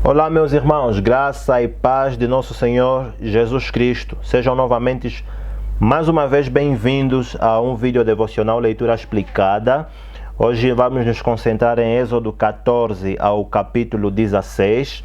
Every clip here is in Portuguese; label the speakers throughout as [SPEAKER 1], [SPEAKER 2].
[SPEAKER 1] Olá, meus irmãos, graça e paz de nosso Senhor Jesus Cristo. Sejam novamente, mais uma vez, bem-vindos a um vídeo devocional Leitura Explicada. Hoje vamos nos concentrar em Êxodo 14 ao capítulo 16.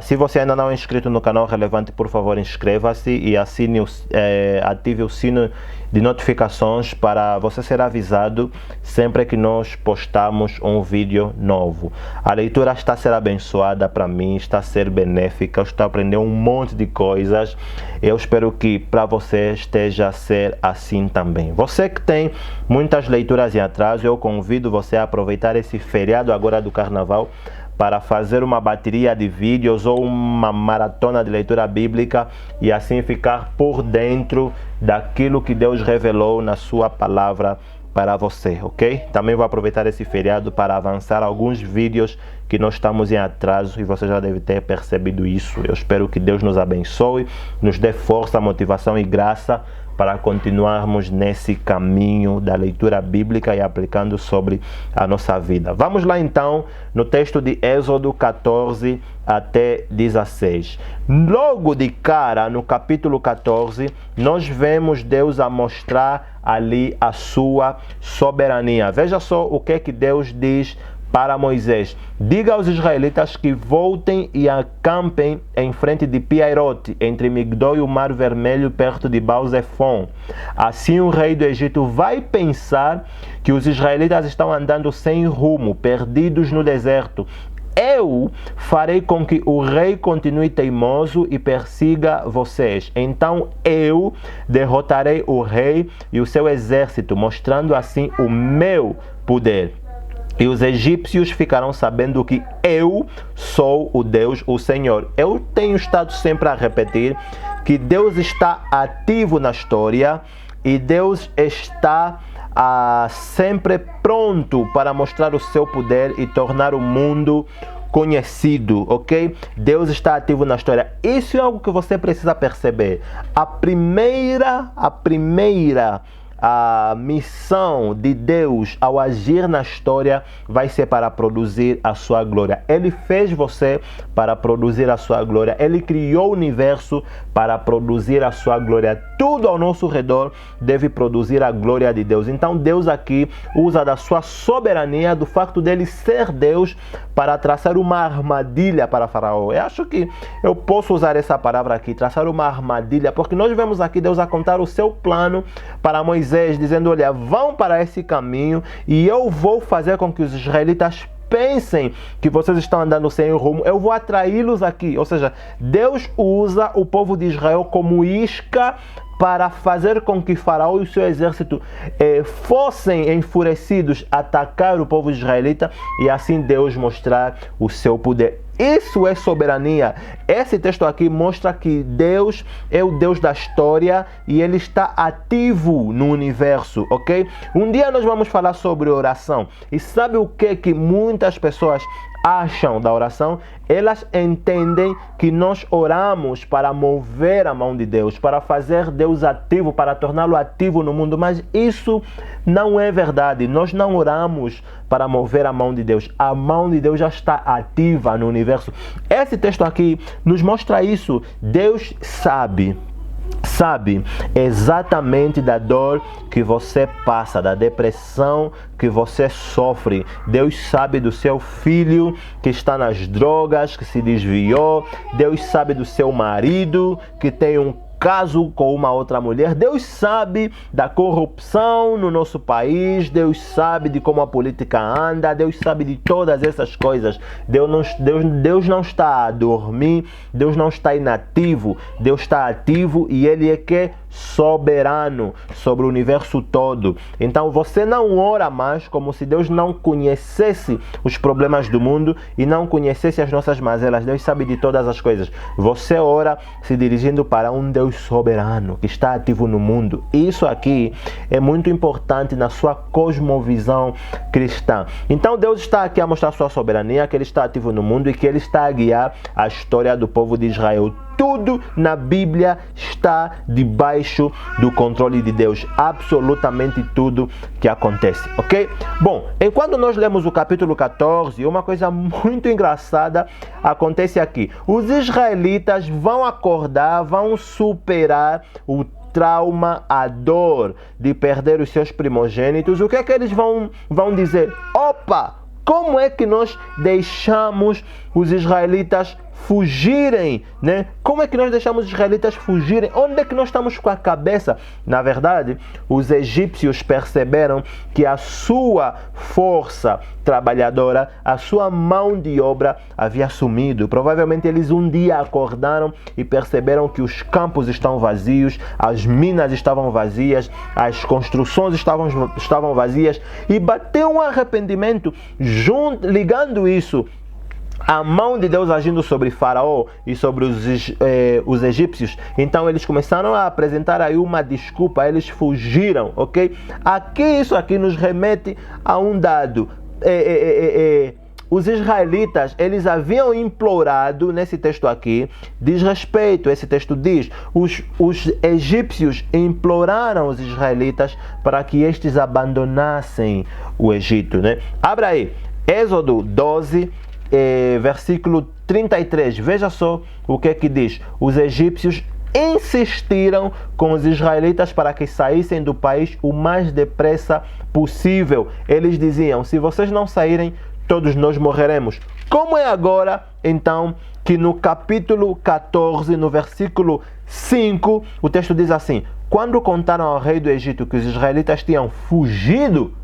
[SPEAKER 1] Se você ainda não é inscrito no canal Relevante, por favor, inscreva-se e ative o sino de notificações para você ser avisado sempre que nós postamos um vídeo novo. A leitura está a ser abençoada para mim, está a ser benéfica, eu estou aprendendo um monte de coisas. Eu espero que para você esteja a ser assim também. Você que tem muitas leituras em atraso, eu convido você a aproveitar esse feriado agora do Carnaval para fazer uma bateria de vídeos ou uma maratona de leitura bíblica e assim ficar por dentro daquilo que Deus revelou na sua palavra para você, ok? Também vou aproveitar esse feriado para avançar alguns vídeos que nós estamos em atraso e você já deve ter percebido isso. Eu espero que Deus nos abençoe, nos dê força, motivação e graça para continuarmos nesse caminho da leitura bíblica e aplicando sobre a nossa vida. Vamos lá então no texto de Êxodo 14 até 16. Logo de cara, no capítulo 14, nós vemos Deus a mostrar ali a sua soberania. Veja só o que Deus diz para Moisés: diga aos israelitas que voltem e acampem em frente de Piairote, entre Migdol e o Mar Vermelho, perto de Baal-Zephon. Assim o rei do Egito vai pensar que os israelitas estão andando sem rumo, perdidos no deserto. Eu farei com que o rei continue teimoso e persiga vocês. Então eu derrotarei o rei e o seu exército, mostrando assim o meu poder. E os egípcios ficarão sabendo que eu sou o Deus, o Senhor. Eu tenho estado sempre a repetir que Deus está ativo na história e Deus está sempre pronto para mostrar o seu poder e tornar o mundo conhecido, ok? Deus está ativo na história. Isso é algo que você precisa perceber. A primeira missão de Deus ao agir na história vai ser para produzir a sua glória. Ele fez você para produzir a sua glória. Ele criou o universo para produzir a sua glória. Tudo ao nosso redor deve produzir a glória de Deus. Então Deus aqui usa da sua soberania, do facto dele ser Deus, para traçar uma armadilha para Faraó. Eu acho que eu posso usar essa palavra aqui, traçar uma armadilha, porque nós vemos aqui Deus a contar o seu plano para Moisés, dizendo: olha, vão para esse caminho e eu vou fazer com que os israelitas pensem que vocês estão andando sem rumo. Eu vou atraí-los aqui. Ou seja, Deus usa o povo de Israel como isca para fazer com que Faraó e o seu exército fossem enfurecidos atacar o povo israelita e assim Deus mostrar o seu poder. Isso é soberania. Esse texto aqui mostra que Deus é o Deus da história e Ele está ativo no universo, ok? Um dia nós vamos falar sobre oração. E sabe o que muitas pessoas acham da oração? Elas entendem que nós oramos para mover a mão de Deus, para fazer Deus ativo, para torná-lo ativo no mundo, mas isso não é verdade. Nós não oramos para mover a mão de Deus. A mão de Deus já está ativa no universo. Esse texto aqui nos mostra isso. Deus sabe exatamente da dor que você passa, da depressão que você sofre. Deus sabe do seu filho que está nas drogas, que se desviou. Deus sabe do seu marido que tem um caso com uma outra mulher. Deus sabe da corrupção no nosso país. Deus sabe de como a política anda. Deus sabe de todas essas coisas. Deus não está a dormir. Deus não está inativo. Deus está ativo e Ele é que soberano sobre o universo todo. Então você não ora mais como se Deus não conhecesse os problemas do mundo e não conhecesse as nossas mazelas. Deus sabe de todas as coisas. Você ora se dirigindo para um Deus soberano que está ativo no mundo. Isso aqui é muito importante na sua cosmovisão cristã. Então Deus está aqui a mostrar sua soberania, que Ele está ativo no mundo e que Ele está a guiar a história do povo de Israel. tudo na Bíblia está debaixo do controle de Deus. Absolutamente tudo que acontece, ok? Bom, enquanto nós lemos o capítulo 14, uma coisa muito engraçada acontece aqui. Os israelitas vão acordar, vão superar o trauma, a dor de perder os seus primogênitos. O que é que eles vão dizer? Opa! Como é que nós deixamos os israelitas fugirem, né? Como é que nós deixamos os israelitas fugirem? Onde é que nós estamos com a cabeça? Na verdade, os egípcios perceberam que a sua força trabalhadora, a sua mão de obra havia sumido. Provavelmente eles um dia acordaram e perceberam que os campos estão vazios, as minas estavam vazias, as construções estavam vazias, e bateu um arrependimento, ligando isso a mão de Deus agindo sobre Faraó e sobre os egípcios. Então eles começaram a apresentar aí uma desculpa, eles fugiram, ok? Isso aqui nos remete a um dado. Os israelitas, eles haviam implorado, nesse texto aqui, diz respeito, esse texto diz, os egípcios imploraram os israelitas para que estes abandonassem o Egito, né? Abra aí, Êxodo 12, versículo 33, veja só o que é que diz. Os egípcios insistiram com os israelitas para que saíssem do país o mais depressa possível. Eles diziam: se vocês não saírem, todos nós morreremos. Como é agora, então, que no capítulo 14, no versículo 5, o texto diz assim: quando contaram ao rei do Egito que os israelitas tinham fugido.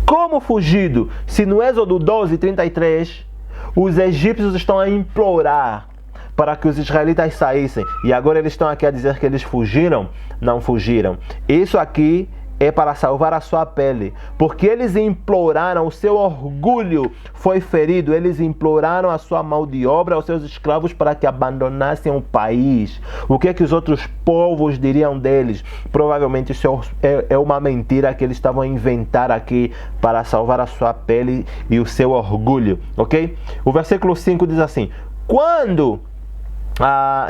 [SPEAKER 1] Como fugido? Se no Êxodo 12, 33, os egípcios estão a implorar para que os israelitas saíssem, e agora eles estão aqui a dizer que eles fugiram? Não fugiram. Isso aqui é para salvar a sua pele, porque eles imploraram, o seu orgulho foi ferido, eles imploraram a sua mão de obra, aos seus escravos, para que abandonassem o país. O que é que os outros povos diriam deles? Provavelmente isso é uma mentira que eles estavam a inventar aqui para salvar a sua pele e o seu orgulho, ok? O versículo 5 diz assim: quando...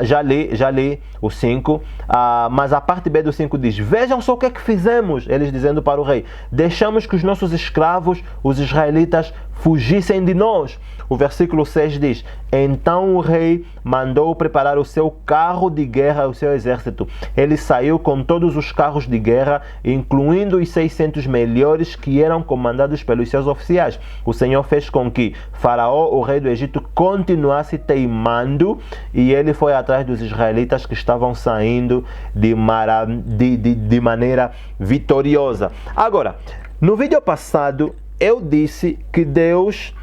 [SPEAKER 1] já li o 5, mas a parte B do 5 diz: vejam só o que é que fizemos. Eles dizendo para o rei: deixamos que os nossos escravos, os israelitas, fugissem de nós. O versículo 6 diz: então o rei mandou preparar o seu carro de guerra, o seu exército. Ele saiu com todos os carros de guerra, incluindo os 600 melhores, que eram comandados pelos seus oficiais. O Senhor fez com que Faraó, o rei do Egito, continuasse teimando, e ele foi atrás dos israelitas que estavam saindo de maneira vitoriosa. Agora, no vídeo passado, eu disse que Deus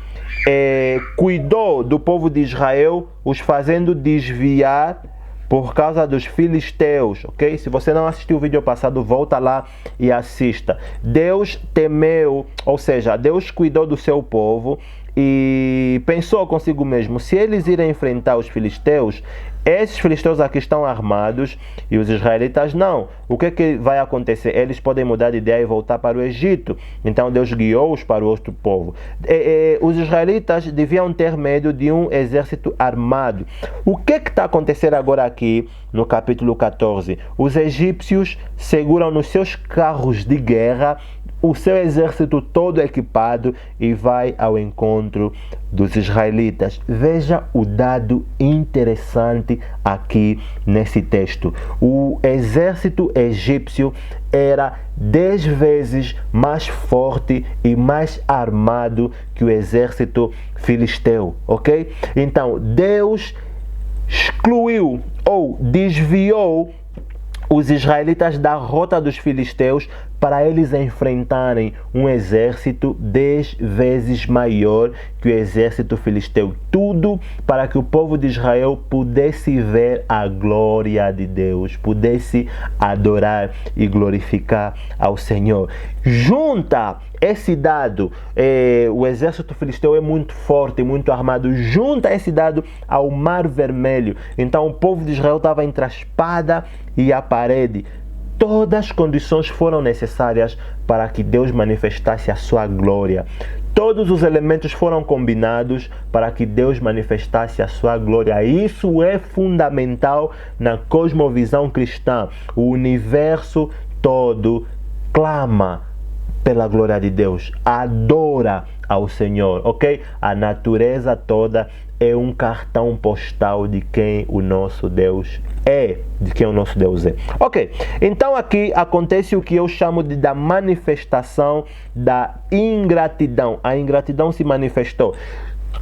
[SPEAKER 1] cuidou do povo de Israel, os fazendo desviar por causa dos filisteus, ok? Se você não assistiu o vídeo passado, volta lá e assista. Deus temeu, ou seja, Deus cuidou do seu povo e pensou consigo mesmo: se eles irem enfrentar os filisteus, esses filisteus aqui estão armados e os israelitas não. O que é que vai acontecer? Eles podem mudar de ideia e voltar para o Egito. Então Deus guiou-os para o outro povo. Os israelitas deviam ter medo de um exército armado. O que está acontecendo agora aqui no capítulo 14? Os egípcios seguram nos seus carros de guerra o seu exército todo equipado e vai ao encontro dos israelitas. Veja o dado interessante aqui nesse texto. O exército egípcio era 10 vezes mais forte e mais armado que o exército filisteu, ok? Então, Deus excluiu ou desviou os israelitas da rota dos filisteus para eles enfrentarem um exército 10 vezes maior que o exército filisteu. Tudo para que o povo de Israel pudesse ver a glória de Deus, pudesse adorar e glorificar ao Senhor. Junta esse dado, o exército filisteu é muito forte, muito armado, junta esse dado ao Mar Vermelho. Então o povo de Israel estava entre a espada e a parede. Todas as condições foram necessárias para que Deus manifestasse a sua glória. Todos os elementos foram combinados para que Deus manifestasse a sua glória. Isso é fundamental na cosmovisão cristã. O universo todo clama pela glória de Deus, adora ao Senhor, ok? A natureza toda é um cartão postal de quem o nosso Deus é, Ok, então aqui acontece o que eu chamo da manifestação da ingratidão. A ingratidão se manifestou.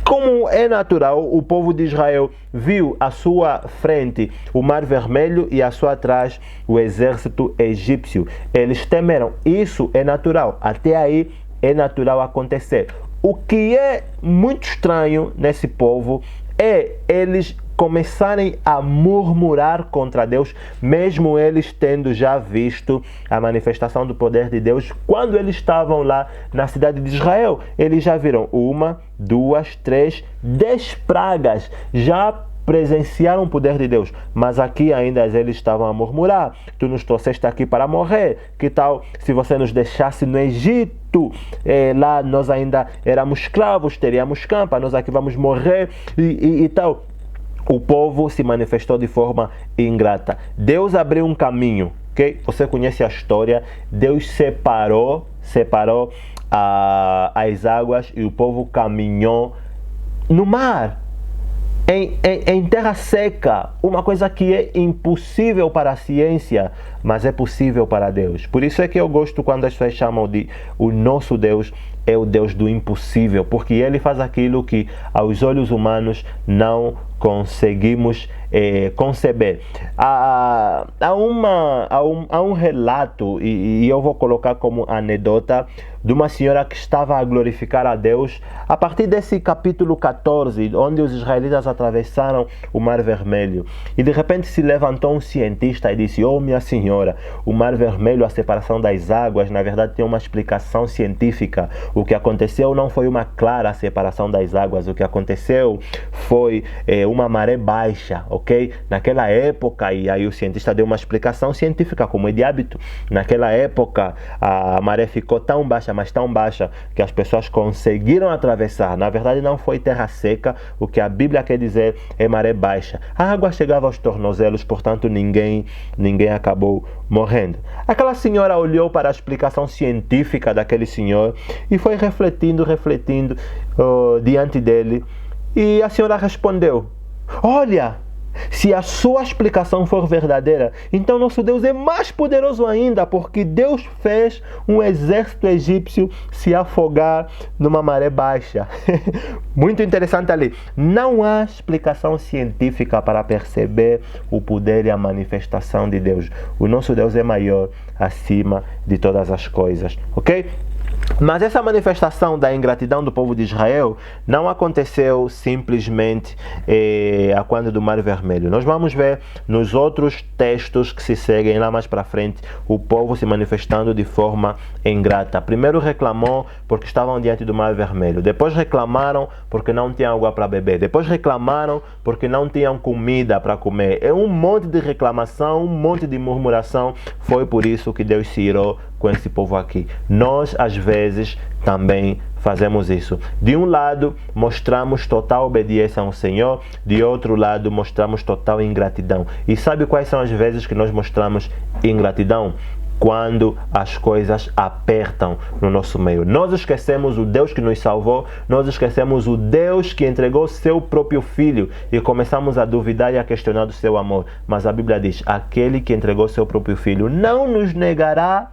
[SPEAKER 1] Como é natural, o povo de Israel viu à sua frente o Mar Vermelho e à sua atrás o exército egípcio. Eles temeram. Isso é natural. Até aí é natural acontecer. O que é muito estranho nesse povo é eles começarem a murmurar contra Deus, mesmo eles tendo já visto a manifestação do poder de Deus quando eles estavam lá na cidade de Israel. Eles já viram 1, 2, 3, 10 pragas, já presenciaram o poder de Deus, mas aqui ainda eles estavam a murmurar. Tu nos trouxeste aqui para morrer, que tal se você nos deixasse no Egito? Lá nós ainda éramos escravos, teríamos campa, nós aqui vamos morrer e tal. O povo se manifestou de forma ingrata. Deus abriu um caminho, ok? Você conhece a história. Deus separou as águas e o povo caminhou no mar, em terra seca, uma coisa que é impossível para a ciência, mas é possível para Deus. Por isso é que eu gosto quando as pessoas chamam de o nosso Deus é o Deus do impossível, porque Ele faz aquilo que aos olhos humanos não conseguimos conceber. Há um relato, e eu vou colocar como anedota, de uma senhora que estava a glorificar a Deus a partir desse capítulo 14, onde os israelitas atravessaram o Mar Vermelho. E de repente se levantou um cientista e disse: "Oh, minha senhora, o Mar Vermelho, a separação das águas, na verdade tem uma explicação científica. O que aconteceu não foi uma clara separação das águas, o que aconteceu foi uma maré baixa, ok? Naquela época", e aí o cientista deu uma explicação científica, como é de hábito. Naquela época a maré ficou tão baixa, mas tão baixa, que as pessoas conseguiram atravessar. Na verdade não foi terra seca, o que a Bíblia quer dizer é maré baixa. A água chegava aos tornozelos, portanto ninguém acabou morrendo. Aquela senhora olhou para a explicação científica daquele senhor e foi refletindo diante dele. E a senhora respondeu: "Olha, se a sua explicação for verdadeira, então nosso Deus é mais poderoso ainda, porque Deus fez um exército egípcio se afogar numa maré baixa." Muito interessante ali. Não há explicação científica para perceber o poder e a manifestação de Deus. O nosso Deus é maior acima de todas as coisas, ok? Mas essa manifestação da ingratidão do povo de Israel não aconteceu simplesmente a quando do Mar Vermelho. Nós vamos ver nos outros textos que se seguem lá mais para frente o povo se manifestando de forma ingrata. Primeiro reclamou porque estavam diante do Mar Vermelho. Depois reclamaram porque não tinham água para beber. Depois reclamaram porque não tinham comida para comer. É um monte de reclamação, um monte de murmuração. Foi por isso que Deus se irou com esse povo aqui. Nós, às vezes, também fazemos isso. De um lado, mostramos total obediência ao Senhor, de outro lado, mostramos total ingratidão. E sabe quais são as vezes que nós mostramos ingratidão? Quando as coisas apertam no nosso meio. Nós esquecemos o Deus que nos salvou, nós esquecemos o Deus que entregou seu próprio Filho e começamos a duvidar e a questionar do seu amor. Mas a Bíblia diz: aquele que entregou seu próprio Filho não nos negará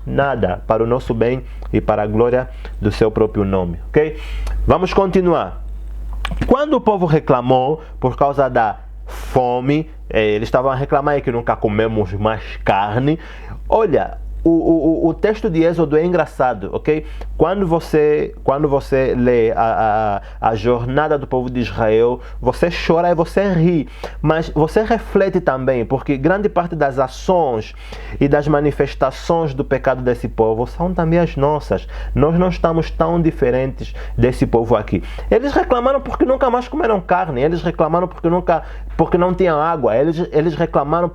[SPEAKER 1] nada, para o nosso bem e para a glória do seu próprio nome, ok? Vamos continuar. Quando o povo reclamou por causa da fome, eles estavam a reclamar que nunca comemos mais carne. Olha, o texto de Êxodo é engraçado, ok? Quando você lê a jornada do povo de Israel, você chora e você ri, mas você reflete também, porque grande parte das ações e das manifestações do pecado desse povo são também as nossas. Nós não estamos tão diferentes desse povo aqui. Eles reclamaram porque nunca mais comeram carne, eles reclamaram porque não tinham água, eles reclamaram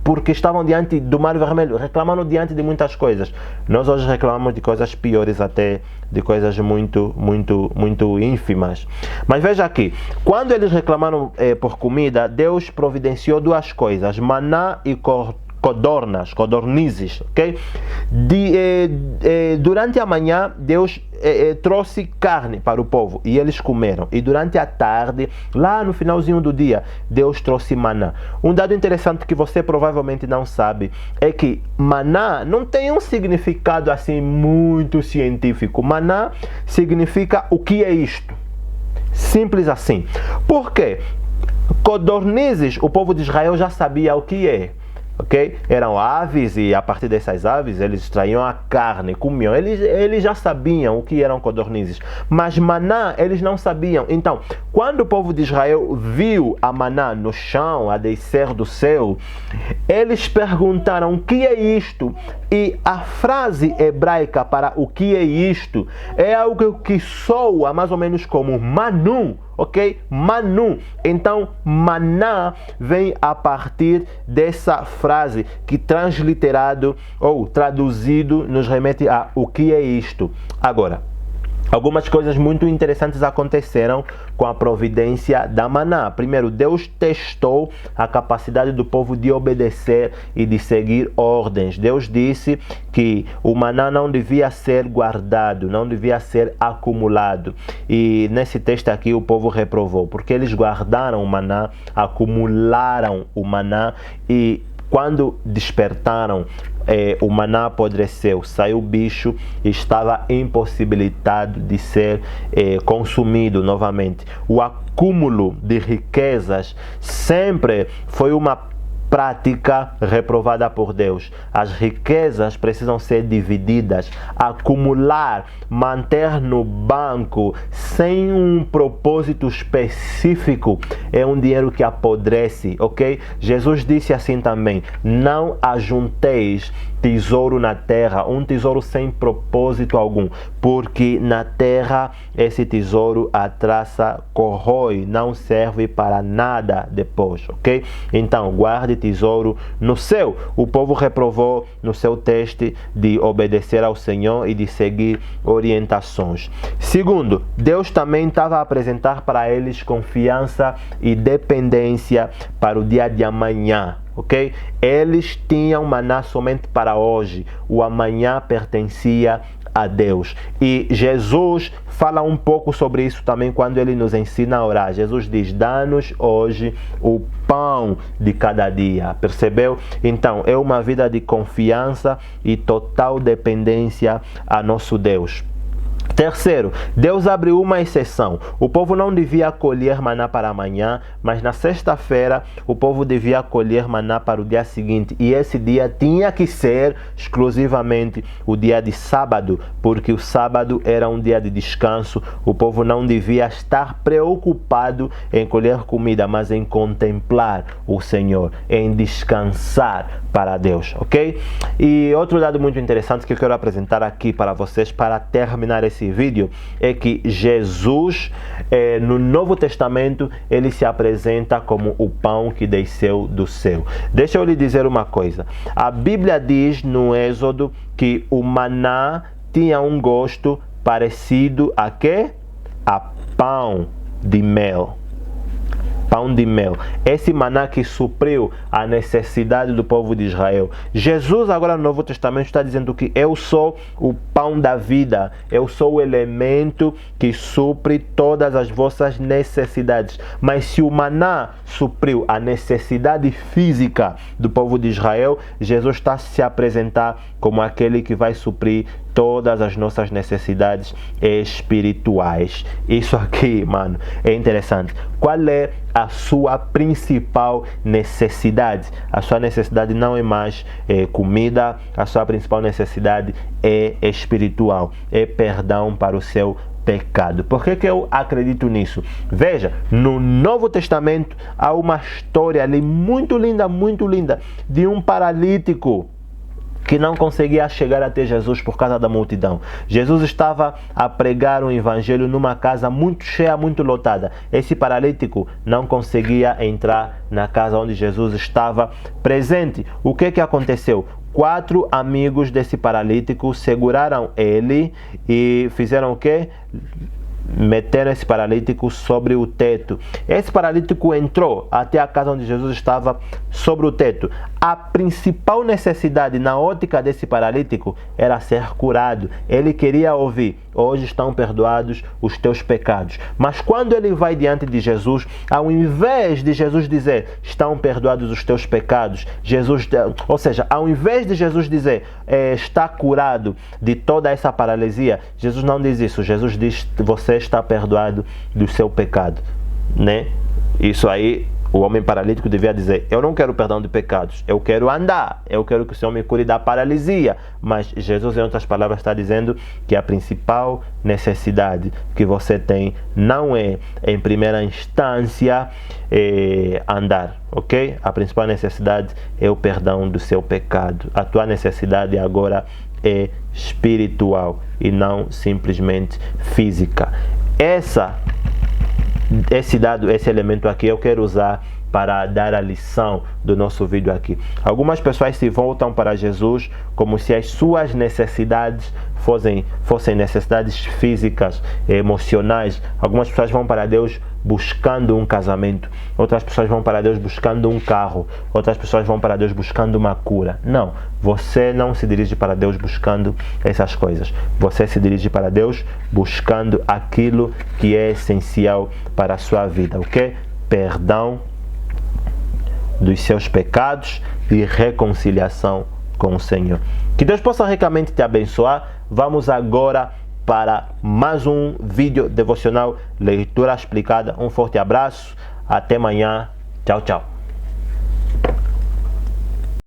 [SPEAKER 1] porque estavam diante do Mar Vermelho, reclamando diante de muitas coisas. Nós hoje reclamamos de coisas piores até, de coisas muito ínfimas. Mas veja aqui, quando eles reclamaram por comida, Deus providenciou duas coisas, maná e codornizes, ok? Durante a manhã, Deus trouxe carne para o povo e eles comeram. E durante a tarde, lá no finalzinho do dia, Deus trouxe maná. Um dado interessante que você provavelmente não sabe é que maná não tem um significado assim muito científico. Maná significa o que é isto. Simples assim. Por quê? Codornizes, o povo de Israel já sabia o que é. Okay? Eram aves e a partir dessas aves eles extraíam a carne, comiam. Eles já sabiam o que eram codornizes, mas maná eles não sabiam. Então, quando o povo de Israel viu a maná no chão, a descer do céu, eles perguntaram: o que é isto? E a frase hebraica para o que é isto é algo que soa mais ou menos como manu. Ok? Manu. Então, maná vem a partir dessa frase que transliterado ou traduzido nos remete a o que é isto. Agora, algumas coisas muito interessantes aconteceram com a providência da maná. Primeiro, Deus testou a capacidade do povo de obedecer e de seguir ordens. Deus disse que o maná não devia ser guardado, não devia ser acumulado. E nesse texto aqui o povo reprovou, porque eles guardaram o maná, acumularam o maná e quando despertaram, o maná apodreceu, saiu bicho e estava impossibilitado de ser consumido novamente. O acúmulo de riquezas sempre foi uma prática reprovada por Deus. As riquezas precisam ser divididas. Acumular, manter no banco sem um propósito específico é um dinheiro que apodrece, ok? Jesus disse assim também: não ajunteis tesouro na terra, um tesouro sem propósito algum, porque na terra esse tesouro a traça corrói, não serve para nada depois, ok? Então, guarde tesouro no céu. O povo reprovou no seu teste de obedecer ao Senhor e de seguir orientações. Segundo, Deus também estava a apresentar para eles confiança e dependência para o dia de amanhã. Ok? Eles tinham maná somente para hoje. O amanhã pertencia a Deus. E Jesus fala um pouco sobre isso também quando ele nos ensina a orar. Jesus diz: dá-nos hoje o pão de cada dia. Percebeu? Então, é uma vida de confiança e total dependência a nosso Deus. Terceiro, Deus abriu uma exceção. O povo não devia colher maná para amanhã, mas na sexta-feira o povo devia colher maná para o dia seguinte. E esse dia tinha que ser exclusivamente o dia de sábado, porque o sábado era um dia de descanso. O povo não devia estar preocupado em colher comida, mas em contemplar o Senhor, em descansar para Deus, ok? E outro dado muito interessante que eu quero apresentar aqui para vocês para terminar esse vídeo é que Jesus, no Novo Testamento, ele se apresenta como o pão que desceu do céu. Deixa eu lhe dizer uma coisa. A Bíblia diz no Êxodo que o maná tinha um gosto parecido a quê? A pão de mel. Pão de mel. Esse maná que supriu a necessidade do povo de Israel. Jesus agora no Novo Testamento está dizendo que eu sou o pão da vida. Eu sou o elemento que supre todas as vossas necessidades. Mas se o maná supriu a necessidade física do povo de Israel, Jesus está a se apresentar como aquele que vai suprir todas as nossas necessidades espirituais. Isso aqui, mano, é interessante. Qual é a sua principal necessidade? A sua necessidade não é mais comida, a sua principal necessidade é espiritual, é perdão para o seu pecado. Por que eu acredito nisso? Veja, no Novo Testamento há uma história ali muito linda, de um paralítico que não conseguia chegar até Jesus por causa da multidão. Jesus estava a pregar o evangelho numa casa muito cheia, muito lotada. Esse paralítico não conseguia entrar na casa onde Jesus estava presente. O que aconteceu? 4 amigos desse paralítico seguraram ele e fizeram o quê? Meteram esse paralítico sobre o teto. Esse paralítico entrou até a casa onde Jesus estava, sobre o teto. A principal necessidade na ótica desse paralítico era ser curado. Ele queria ouvir: hoje estão perdoados os teus pecados. Mas quando ele vai diante de Jesus, ao invés de Jesus dizer: estão perdoados os teus pecados, ou seja, ao invés de Jesus dizer: está curado de toda essa paralisia, Jesus não diz isso. Jesus diz: você está perdoado do seu pecado, né? Isso aí, o homem paralítico devia dizer: eu não quero perdão de pecados, eu quero andar, eu quero que o Senhor me cure da paralisia. Mas Jesus, em outras palavras, está dizendo que a principal necessidade que você tem não é, em primeira instância, andar, ok? A principal necessidade é o perdão do seu pecado. A tua necessidade agora é espiritual e não simplesmente física. Esse elemento aqui eu quero usar para dar a lição do nosso vídeo aqui. Algumas pessoas se voltam para Jesus como se as suas necessidades fossem necessidades físicas, emocionais. Algumas pessoas vão para Deus buscando um casamento, outras pessoas vão para Deus buscando um carro, outras pessoas vão para Deus buscando uma cura. Não, você não se dirige para Deus buscando essas coisas. Você se dirige para Deus buscando aquilo que é essencial para a sua vida, ok? Perdão dos seus pecados e reconciliação com o Senhor. Que Deus possa ricamente te abençoar. Vamos agora para mais um vídeo devocional, leitura explicada. Um forte abraço, até amanhã, tchau, tchau.